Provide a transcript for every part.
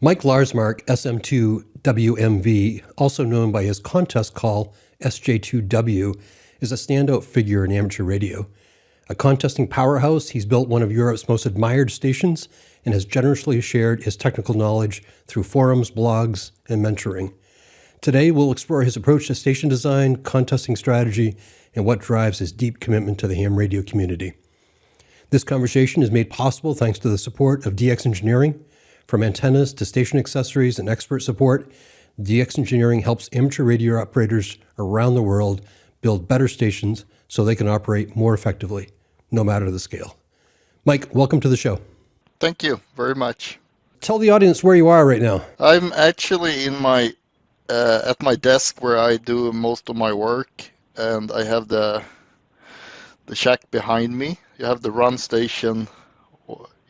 Mike Larsmark SM2WMV, also known by his contest call SJ2W, is a standout figure in amateur radio. A contesting powerhouse, he's built one of Europe's most admired stations and has generously shared his technical knowledge through forums, blogs, and mentoring. Today, we'll explore his approach to station design, contesting strategy, and what drives his deep commitment to the ham radio community. This conversation is made possible thanks to the support of DX Engineering. From antennas to station accessories and expert support, DX Engineering helps amateur radio operators around the world build better stations so they can operate more effectively, no matter the scale. Mike, welcome to the show. Thank you very much. Tell the audience where you are right now. I'm actually in my at my desk where I do most of my work, and I have the shack behind me. You have the run station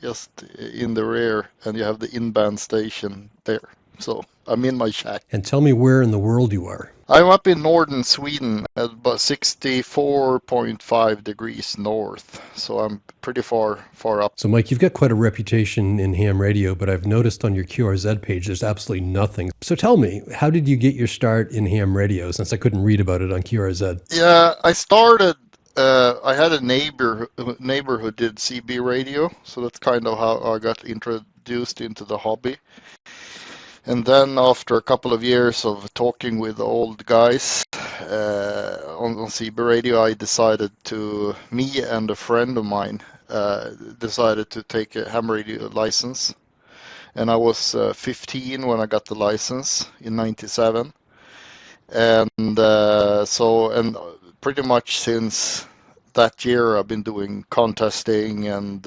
just in the rear, and you have the in-band station there. So I'm in my shack. And tell me where in the world you are. I'm up in northern Sweden at about 64.5 degrees north, so I'm pretty far up. So Mike, you've got quite a reputation in ham radio, but I've noticed on your QRZ page there's absolutely nothing. So tell me, how did you get your start in ham radio, since I couldn't read about it on QRZ? Yeah, I started, I had a neighbor who did CB radio, so that's kind of how I got introduced into the hobby. And then after a couple of years of talking with old guys on CB radio, I decided me and a friend of mine decided to take a ham radio license. And I was 15 when I got the license in '97. And pretty much since that year I've been doing contesting and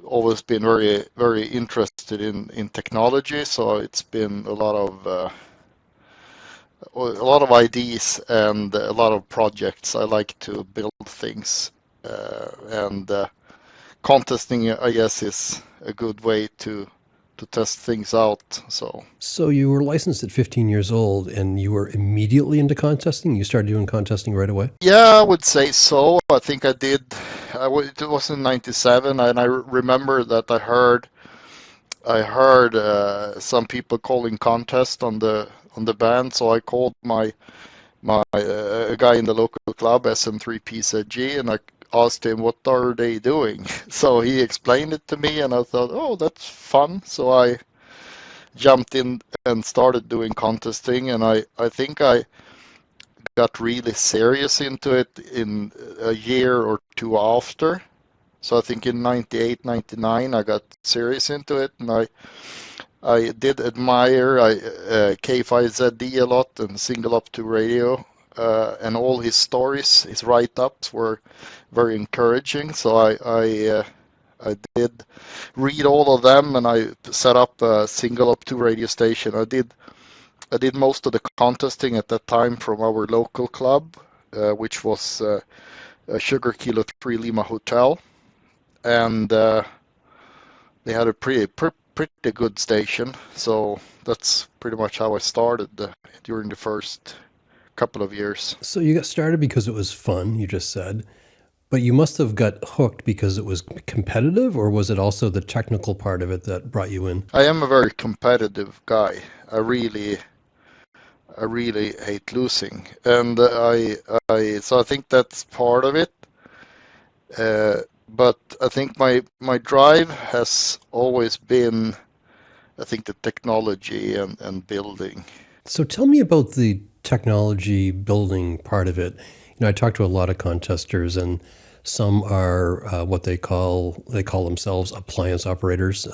always been very, very interested in technology. So it's been a lot of ideas and a lot of projects. I like to build things, and contesting, I guess, is a good way to test things out. So you were licensed at 15 years old, and you were immediately into contesting? You started doing contesting right away? Yeah, I would say so. I think I did. It was in '97, and I remember that I heard some people calling contest on the band, so I called a guy in the local club, SM3PZG, and I asked him, what are they doing? So he explained it to me, and I thought, oh, that's fun. So I jumped in and started doing contesting, and I think I got really serious into it in a year or two after. So I think in '98, '99, I got serious into it, and I did admire K5ZD a lot and Single Up to Radio, and all his stories, his write-ups were very encouraging. So I did read all of them, and I set up a Single Up to radio station. I did most of the contesting at that time from our local club, which was Sugar Kilo 3 Lima Hotel, and they had a pretty good station. So that's pretty much how I started during the first couple of years. So you got started because it was fun, you just said, but you must have got hooked because it was competitive, or was it also the technical part of it that brought you in? I am a very competitive guy. I really hate losing, and so I think that's part of it. But I think my drive has always been, I think, the technology and building. So tell me about the technology building part of it. I talk to a lot of contesters, and some are what they call themselves appliance operators.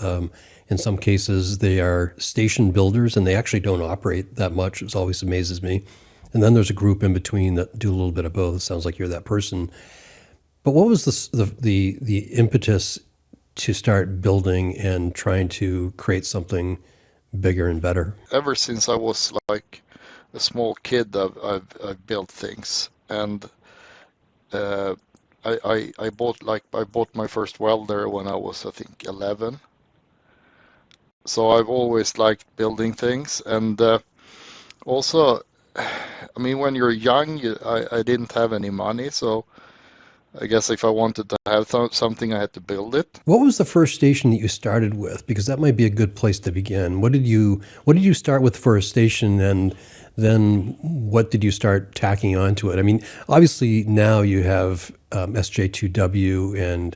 In some cases, they are station builders, and they actually don't operate that much. It always amazes me. And then there's a group in between that do a little bit of both. It sounds like you're that person. But what was the impetus to start building and trying to create something bigger and better? Ever since I was like a small kid, I've built things, and I bought my first welder when I was, I think, 11. So I've always liked building things, and also, I mean, when you're young, I didn't have any money, so I guess if I wanted to have something, I had to build it. What was the first station that you started with? Because that might be a good place to begin. What did you start with for a station, and then what did you start tacking onto it? I mean, obviously now you have SJ2W, and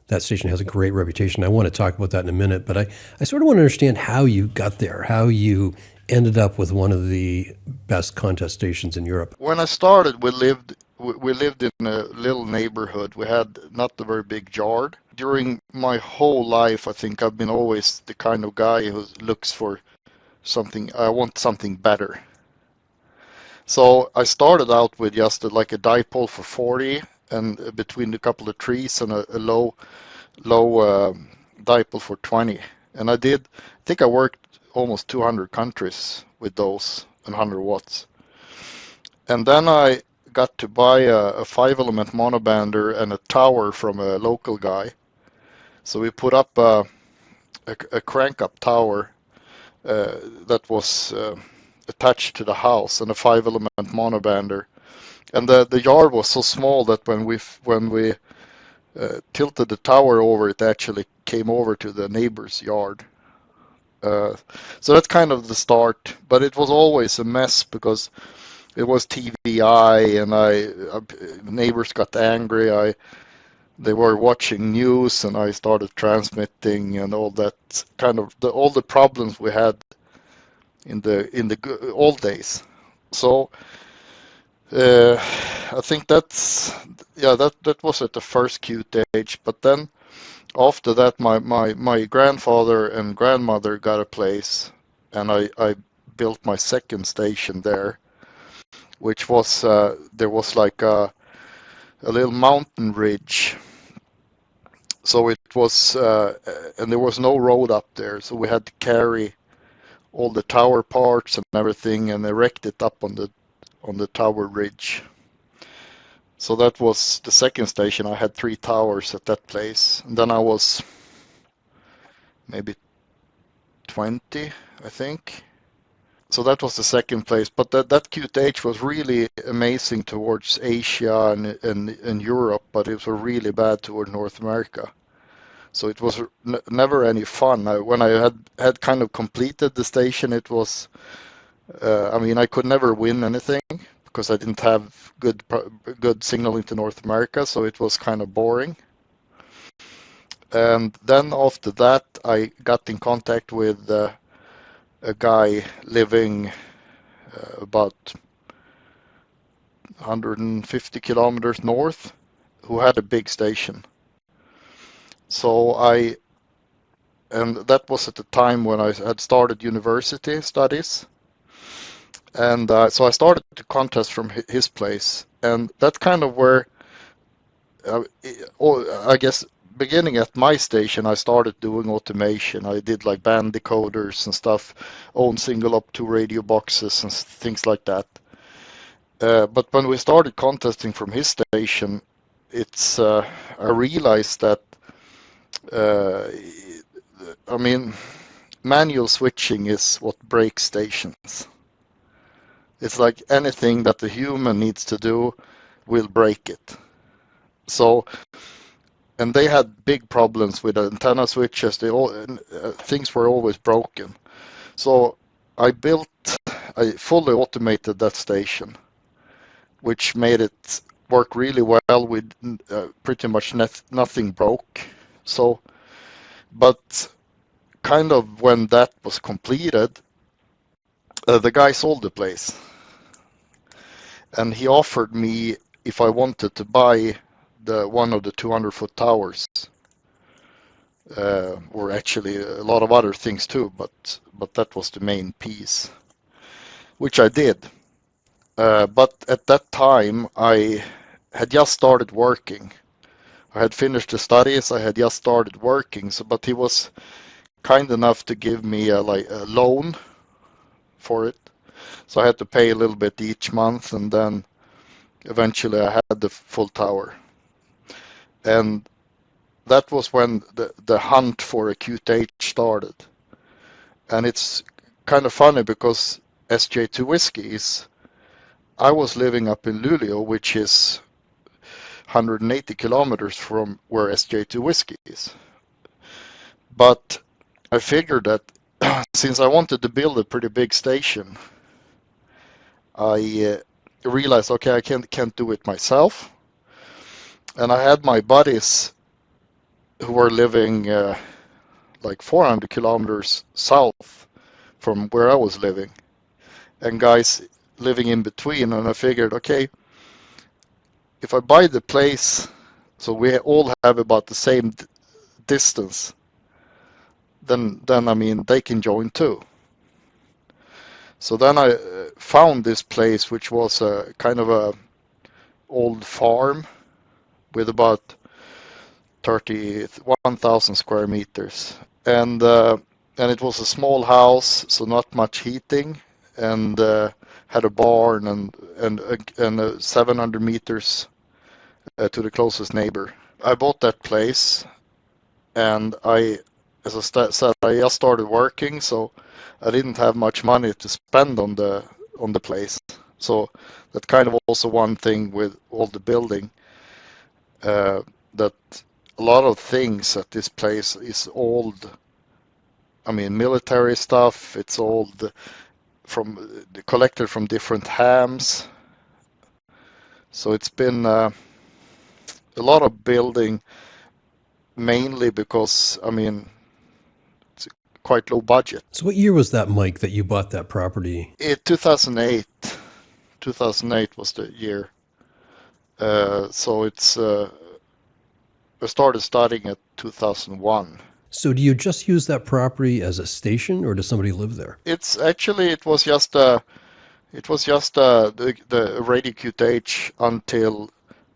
that station has a great reputation. I want to talk about that in a minute, but I sort of want to understand how you got there, how you ended up with one of the best contest stations in Europe. When I started, we lived in a little neighborhood. We had not a very big yard. During my whole life, I think I've been always the kind of guy who looks for something. I want something better. So I started out with just like a dipole for 40 and between a couple of trees and a low dipole for 20. And I think I worked almost 200 countries with those and 100 watts. And then I got to buy a 5-element monobander and a tower from a local guy. So we put up a crank-up tower that was attached to the house and a 5-element monobander. And the yard was so small that when we tilted the tower over, it actually came over to the neighbor's yard. So that's kind of the start, but it was always a mess because it was TVI, and neighbors got angry. They were watching news, and I started transmitting, and all that kind of all the problems we had in the old days. So I think that was at the first cute age, but then after that, my grandfather and grandmother got a place, and I built my second station there, which was there was like a little mountain ridge. So it was, and there was no road up there, so we had to carry all the tower parts and everything and erect it up on the tower ridge. So that was the second station. I had 3 towers at that place, and then I was maybe 20, I think. So that was the second place. But that QTH was really amazing towards Asia and Europe, but it was really bad toward North America. So it was never any fun. When I had kind of completed the station, it was, I mean, I could never win anything because I didn't have good signaling to North America, so it was kind of boring. And then after that, I got in contact with a guy living about 150 kilometers north who had a big station. So and that was at the time when I had started university studies. And so I started to contest from his place. And that's kind of where, I guess, beginning at my station, I started doing automation. I did like band decoders and stuff, own single up 2 radio boxes and things like that. But when we started contesting from his station, I realized that, I mean, manual switching is what breaks stations. It's like anything that the human needs to do will break it. So, and they had big problems with antenna switches. Things were always broken. So I fully automated that station, which made it work really well with pretty much nothing broke. So, but kind of when that was completed, the guy sold the place. And he offered me if I wanted to buy one of the 200-foot towers, or actually a lot of other things too, but that was the main piece, which I did. But at that time, I had just started working. I had finished the studies. I had just started working. But he was kind enough to give me a loan for it. So I had to pay a little bit each month, and then eventually I had the full tower. And that was when the hunt for a QTH started. And it's kind of funny because SJ2 Whiskey I was living up in Luleå, which is 180 kilometers from where SJ2 Whiskey is. But I figured that since I wanted to build a pretty big station, I realized, okay, I can't do it myself. And I had my buddies who were living like 400 kilometers south from where I was living, and guys living in between. And I figured, okay, if I buy the place, so we all have about the same distance, then I mean they can join too. So then I found this place, which was a kind of a old farm with about 31,000 square meters, and it was a small house, so not much heating, and had a barn and 700 meters to the closest neighbor. I bought that place, and as I said, I just started working, so I didn't have much money to spend on the place. So that's kind of also one thing with all the building, that a lot of things at this place is old. I mean, military stuff. It's old, collected from different hams. So it's been a lot of building, mainly because, I mean, it's quite low budget. So what year was that, Mike, that you bought that property? 2008. 2008 was the year. So it's I started studying at 2001. So do you just use that property as a station, or does somebody live there? It's actually, it was just the radio QTH until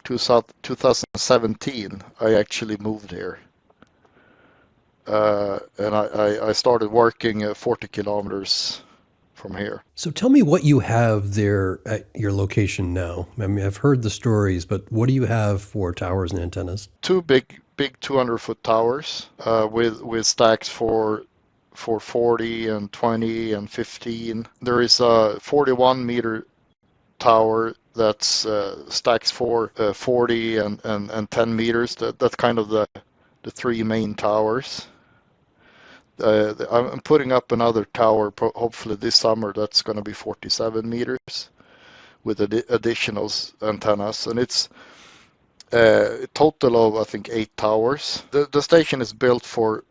2017. I actually moved here, and I started working 40 kilometers from here. So tell me what you have there at your location now. I mean, I've heard the stories, but what do you have for towers and antennas? Two big 200-foot towers with stacks for 40 and 20 and 15. There is a 41-meter tower that's stacks for 40 and 10 meters. That's kind of the three main towers. I'm putting up another tower, hopefully this summer, that's going to be 47 meters with additional antennas, and it's a total of, I think, 8 towers. The station is built for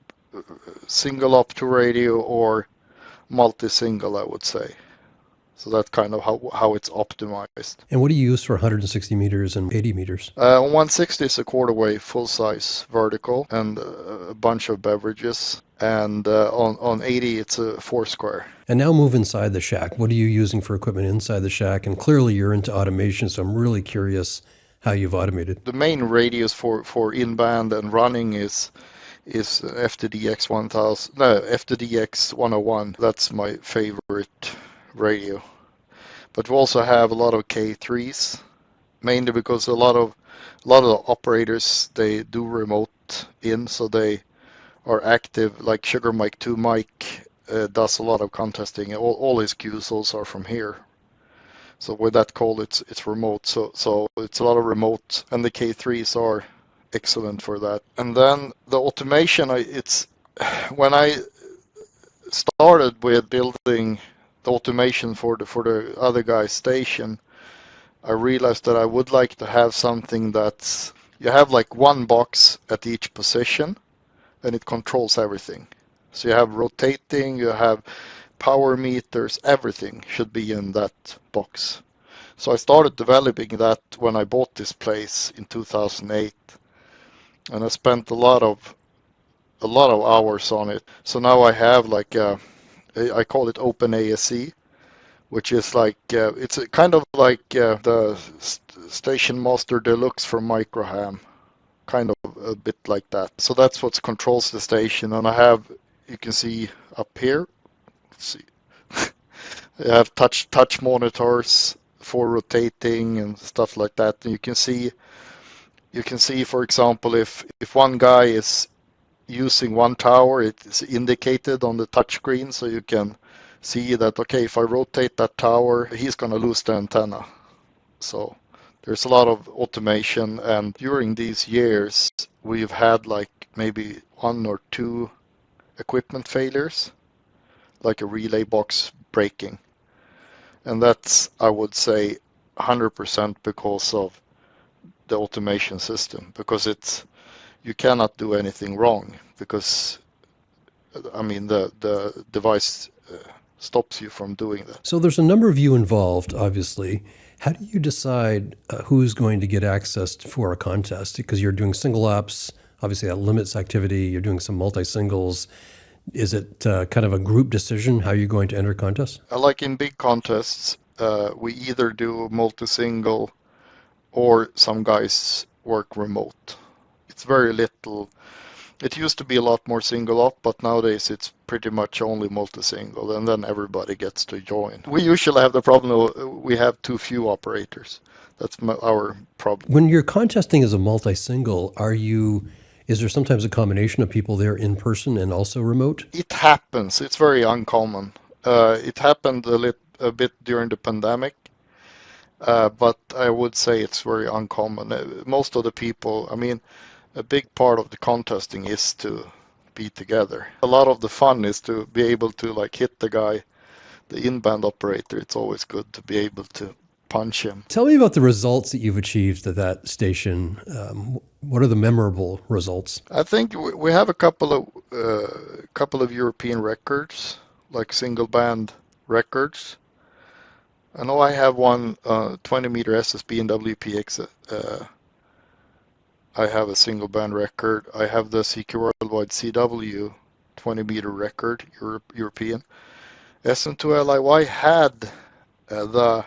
single op2 radio or multi-single, I would say. So that's kind of how it's optimized. And what do you use for 160 meters and 80 meters? 160 is a quarter wave, full size vertical, and a bunch of beverages. And on 80, it's a 4 square. And now move inside the shack. What are you using for equipment inside the shack? And clearly you're into automation, so I'm really curious how you've automated. The main radius for in-band and running is FTDX 1000, no, FTDX 101. That's my favorite radio. But we also have a lot of K3s, mainly because a lot of the operators, they do remote in, so they are active. Like Sugar Mike 2 Mike does a lot of contesting. All his QSOs are from here. So with that call, it's remote. So it's a lot of remote, and the K3s are excellent for that. And then the automation, when I started with building the automation for the other guy's station, I realized that I would like to have something that's, you have like one box at each position, and it controls everything. So you have rotating, you have power meters, everything should be in that box. So I started developing that when I bought this place in 2008, and I spent a lot of hours on it. So now I have like I call it OpenASC, which is like it's kind of like the Station Master Deluxe from Microham, kind of a bit like that. So that's what controls the station, and I have, you can see up here, let's see, I have touch monitors for rotating and stuff like that. And you can see, for example, if one guy is using one tower, it is indicated on the touch screen, so you can see that, okay, if I rotate that tower, he's going to lose the antenna. So There's a lot of automation, and during these years we've had like maybe 1 or 2 equipment failures, like a relay box breaking. And that's, I would say, 100% because of the automation system, because you cannot do anything wrong, because I mean the device stops you from doing that. So there's a number of you involved, obviously. How do you decide who's going to get access for a contest? Because you're doing single ops, obviously that limits activity. You're doing some multi-singles. Is it kind of a group decision how you're going to enter contests? Like in big contests, we either do multi-single or some guys work remote. It's very little. It used to be a lot more single op, but nowadays it's pretty much only multi-single, and then everybody gets to join. We usually have the problem we have too few operators. That's our problem. When you're contesting as a multi-single, is there sometimes a combination of people there in person and also remote? It happens. It's very uncommon. It happened a bit during the pandemic, but I would say it's very uncommon. Most of the people, I mean, a big part of the contesting is to be together. A lot of the fun is to be able to like hit the guy, the in-band operator. It's always good to be able to punch him. Tell me about the results that you've achieved at that station. What are the memorable results? I think we have a couple of European records, like single band records. I know I have one 20 meter SSB in WPX. I have a single band record. I have the CQ Worldwide CW 20 meter record, European. SM2LIY had the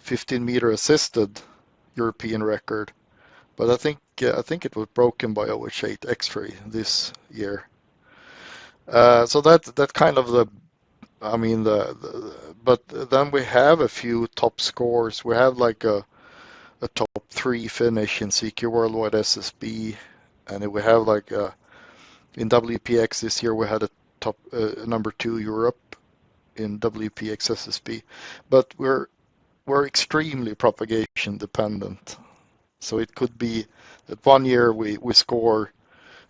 15 meter assisted European record, but I think it was broken by OH8 X-ray this year. So that's kind of but then we have a few top scores. We have like a top 3 finish in CQ Worldwide SSB, and we have like in WPX this year we had a top number 2 Europe in WPX SSB, but we're extremely propagation dependent. So it could be that one year we score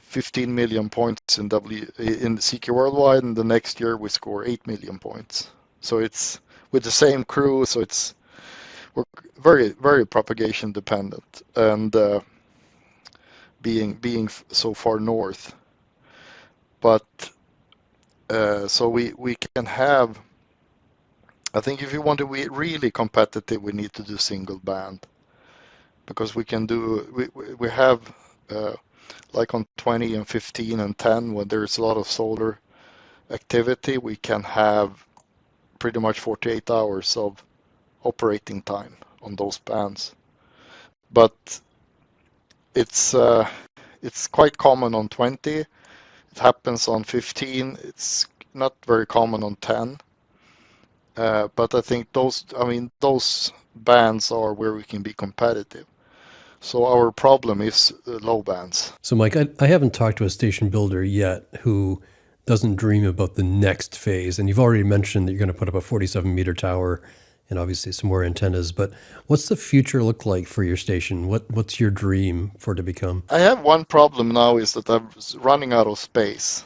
15 million points in CQ Worldwide, and the next year we score 8 million points. So it's with the same crew, so we're very, very propagation dependent, and being so far north. But so we can have, I think if you want to be really competitive, we need to do single band, because we have like on 20 and 15 and 10, when there's a lot of solar activity, we can have pretty much 48 hours of operating time on those bands. But it's quite common on 20. It happens on 15. It's not very common on 10. But I think those bands are where we can be competitive. So our problem is low bands. So Mike, I haven't talked to a station builder yet who doesn't dream about the next phase. And you've already mentioned that you're going to put up a 47 meter tower and obviously some more antennas. But what's the future look like for your station? What's your dream for it to become? I have one problem now, is that I'm running out of space.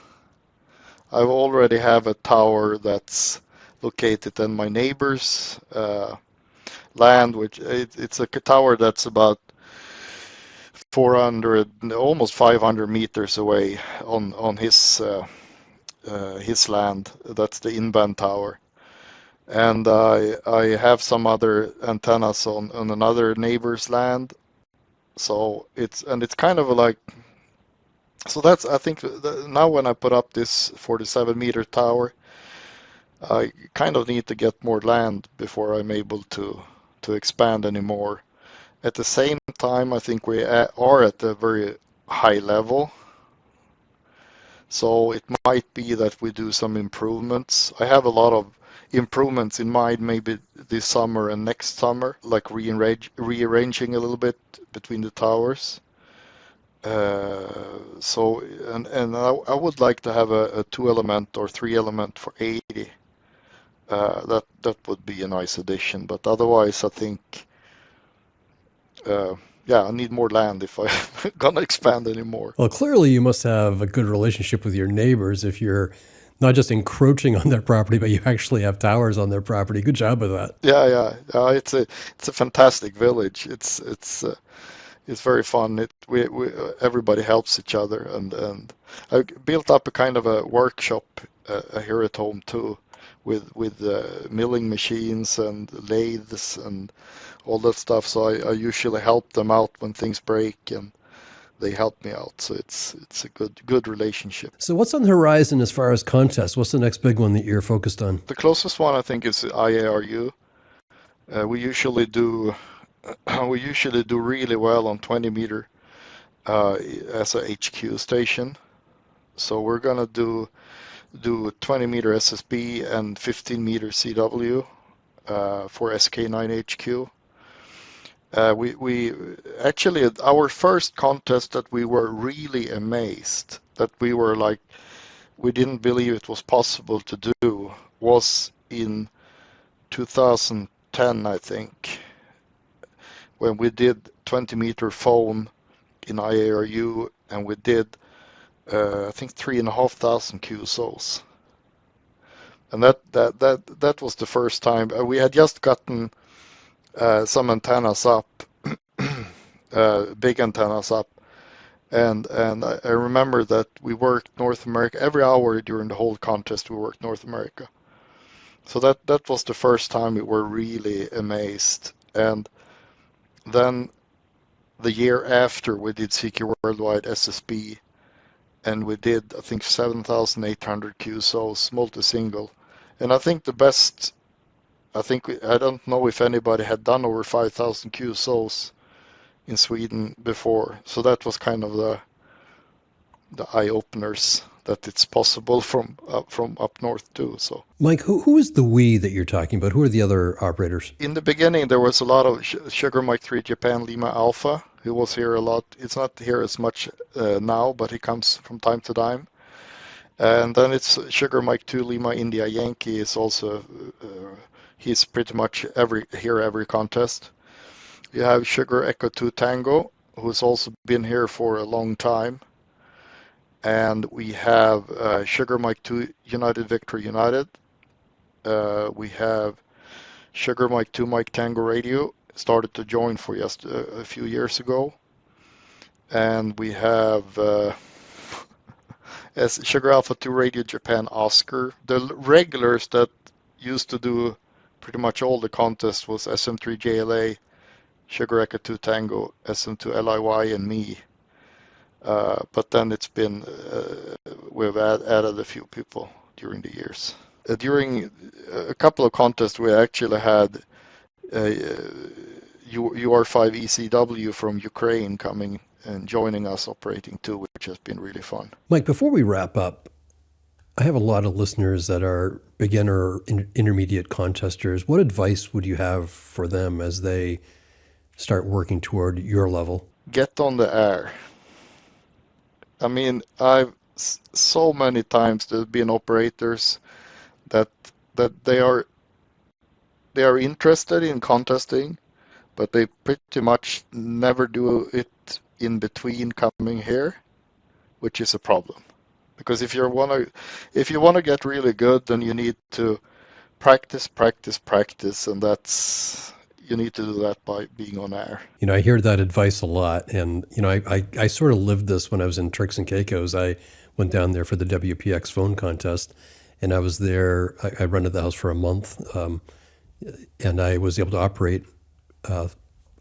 I already have a tower that's located in my neighbor's land, which it's a tower that's about 400, almost 500 meters away on his land. That's the in-band tower. And I have some other antennas on another neighbor's land. So it's kind of like, so that's, I think now when I put up this 47 meter tower, I kind of need to get more land before I'm able to expand anymore. At the same time, I think we are at a very high level. So it might be that we do some improvements. I have a lot of improvements in mind, maybe this summer and next summer, like rearranging a little bit between the towers. So I would like to have a 2-element or 3-element for 80. That would be a nice addition. But otherwise, I think yeah, I need more land if I'm gonna expand anymore. Well, clearly you must have a good relationship with your neighbors if you're not just encroaching on their property, but you actually have towers on their property. Good job with that. Yeah. It's a fantastic village. It's very fun. We everybody helps each other, and I built up a kind of a workshop here at home too, with milling machines and lathes and all that stuff. So I usually help them out when things break, and they help me out. So it's a good relationship. So what's on the horizon as far as contests? What's the next big one that you're focused on? The closest one I think is IARU. We usually do we usually do really well on 20 meter as a HQ station. So we're gonna do 20 meter SSB and 15 meter CW for SK9 HQ. We actually, our first contest that we were really amazed that we were like, we didn't believe it was possible to do was in 2010, I think, when we did 20 meter phone in IARU, and we did I think 3,500 QSOs. And that was the first time. We had just gotten some antennas up, big antennas up, and I remember that we worked North America every hour during the whole contest. We worked North America, so that was the first time we were really amazed. And then the year after, we did CQ Worldwide SSB, and we did I think 7,800 QSOs multi-single, and I think the best. I don't know if anybody had done over 5,000 QSOs in Sweden before, so that was kind of the eye openers that it's possible from up north too. So, Mike, who is the we that you're talking about? Who are the other operators? in the beginning, there was a lot of Sugar Mike 3 Japan Lima Alpha, who was here a lot. It's not here as much now, but he comes from time to time. And then it's Sugar Mike 2 Lima India Yankee is also. He's pretty much every contest. You have Sugar Echo 2 Tango, who's also been here for a long time. And we have Sugar Mike 2 United Victory United. We have Sugar Mike 2 Mike Tango Radio, started to join for just a few years ago. And we have as Sugar Alpha 2 Radio Japan Oscar. The regulars that used to do pretty much all the contests was SM3 JLA, Sugar Echo 2 Tango, SM2 LIY, and me. But then it's been, we've added a few people during the years. During a couple of contests, we actually had UR5 ECW from Ukraine coming and joining us operating too, which has been really fun. Mike, before we wrap up, I have a lot of listeners that are beginner or intermediate contesters. What advice would you have for them as they start working toward your level? Get on the air. I mean, I've so many times there's been operators that they are interested in contesting, but they pretty much never do it in between coming here, which is a problem. Because if you want to get really good, then you need to practice, and you need to do that by being on air. You know, I hear that advice a lot, and you know, I sort of lived this when I was in Turks and Caicos. I went down there for the WPX phone contest, and I was there. I rented the house for a month, and I was able to operate a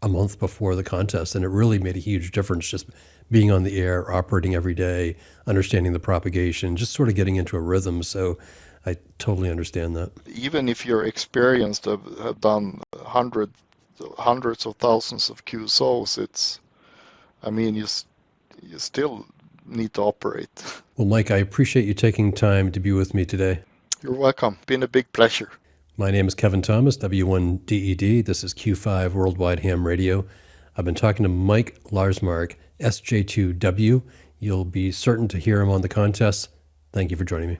month before the contest, and it really made a huge difference just being on the air, operating every day, understanding the propagation, just sort of getting into a rhythm. So I totally understand that. Even if you're experienced, have done hundreds of thousands of QSOs, you still need to operate. Well, Mike, I appreciate you taking time to be with me today. You're welcome. Been a big pleasure. My name is Kevin Thomas, W1DED. This is Q5 Worldwide Ham Radio. I've been talking to Mike Larsmark SJ2W. You'll be certain to hear him on the contest. Thank you for joining me.